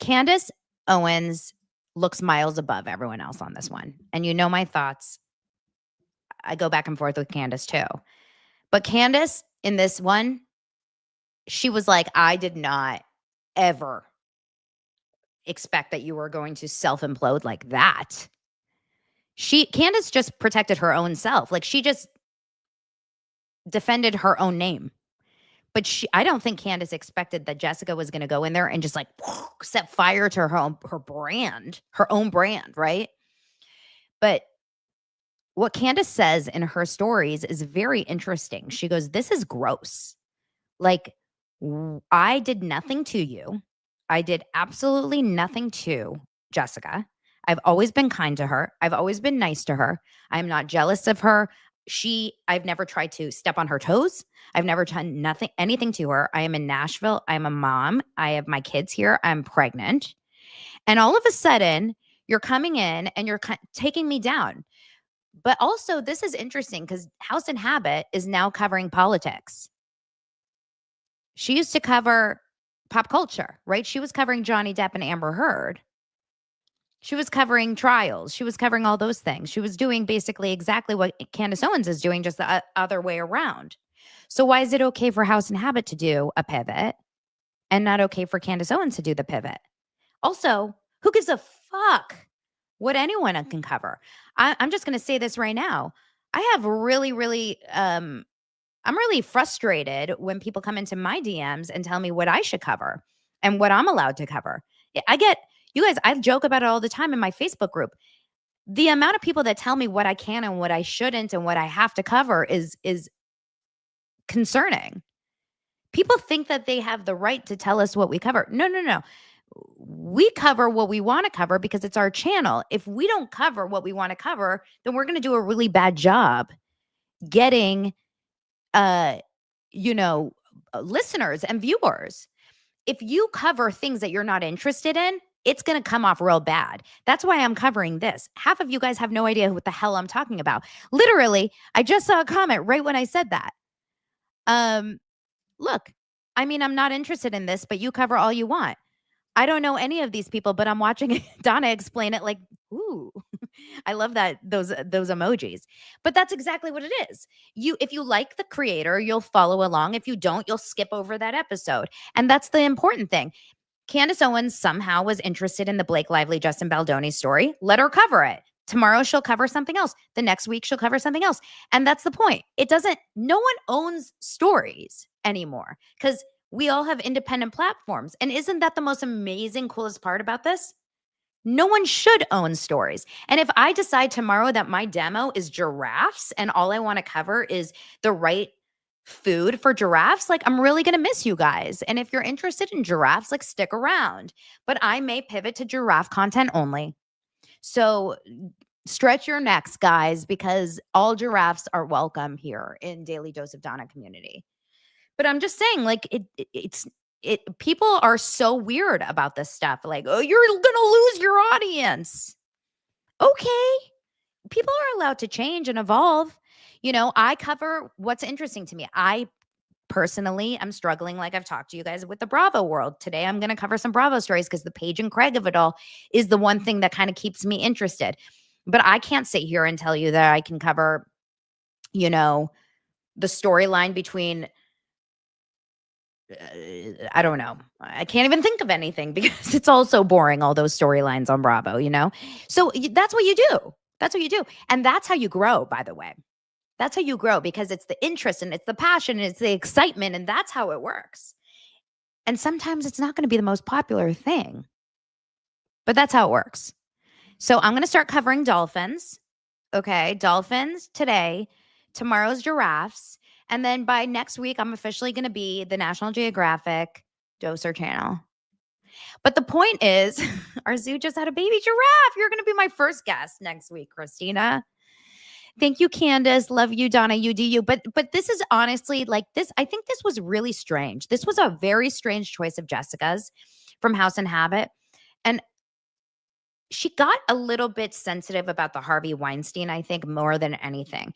Candace Owens looks miles above everyone else on this one. And you know my thoughts. I go back and forth with Candace too. But Candace in this one, she was like, I did not ever expect that you were going to self-implode like that. Candace just protected her own self. Like she just defended her own name. But I don't think Candace expected that Jessica was going to go in there and just like set fire to her brand, her own brand, right? But what Candace says in her stories is very interesting. She goes, "This is gross. Like, I did nothing to you. I did absolutely nothing to Jessica. I've always been kind to her. I've always been nice to her. I'm not jealous of her. I've never tried to step on her toes. I've never done anything to her. I am in Nashville. I'm a mom. I have my kids here. I'm pregnant. And all of a sudden, you're coming in and you're taking me down." But also, this is interesting because House and Habit is now covering politics. She used to cover pop culture, right? She was covering Johnny Depp and Amber Heard. She was covering trials. She was covering all those things. She was doing basically exactly what Candace Owens is doing, just the other way around. So why is it okay for House and Habit to do a pivot and not okay for Candace Owens to do the pivot? Also, who gives a fuck what anyone can cover? I'm just going to say this right now. I have I'm really frustrated when people come into my DMs and tell me what I should cover and what I'm allowed to cover. You guys, I joke about it all the time in my Facebook group. The amount of people that tell me what I can and what I shouldn't and what I have to cover is concerning. People think that they have the right to tell us what we cover. No. We cover what we want to cover because it's our channel. If we don't cover what we want to cover, then we're going to do a really bad job getting, listeners and viewers. If you cover things that you're not interested in, it's going to come off real bad. That's why I'm covering this. Half of you guys have no idea what the hell I'm talking about. Literally, I just saw a comment right when I said that. Look, I mean, I'm not interested in this, but you cover all you want. I don't know any of these people, but I'm watching Donna explain it like, ooh, I love that, those emojis. But that's exactly what it is. If you like the creator, you'll follow along. If you don't, you'll skip over that episode. And that's the important thing. Candace Owens somehow was interested in the Blake Lively, Justin Baldoni story. Let her cover it. Tomorrow she'll cover something else. The next week she'll cover something else. And that's the point. No one owns stories anymore because we all have independent platforms. And isn't that the most amazing, coolest part about this? No one should own stories. And if I decide tomorrow that my demo is giraffes and all I want to cover is the right food for giraffes, like I'm really going to miss you guys. And if you're interested in giraffes, like stick around. But I may pivot to giraffe content only. So stretch your necks, guys, because all giraffes are welcome here in Daily Dose of Donna community. But I'm just saying, like, people are so weird about this stuff. Like, oh, you're going to lose your audience. Okay. People are allowed to change and evolve. I cover what's interesting to me. I personally am struggling, like I've talked to you guys, with the Bravo world. Today, I'm going to cover some Bravo stories because the Paige and Craig of it all is the one thing that kind of keeps me interested. But I can't sit here and tell you that I can cover, the storyline between I don't know. I can't even think of anything because it's all so boring, all those storylines on Bravo, So that's what you do. That's what you do. And that's how you grow, by the way. That's how you grow because it's the interest and it's the passion and it's the excitement and that's how it works. And sometimes it's not going to be the most popular thing, but that's how it works. So I'm going to start covering dolphins. Okay. Dolphins today, tomorrow's giraffes. And then by next week, I'm officially going to be the National Geographic Doser channel. But the point is, our zoo just had a baby giraffe. You're going to be my first guest next week, Christina. Thank you, Candace. Love you, Donna. You do you. But this is honestly like this. I think this was really strange. This was a very strange choice of Jessica's from House and Habit. And she got a little bit sensitive about the Harvey Weinstein, I think, more than anything.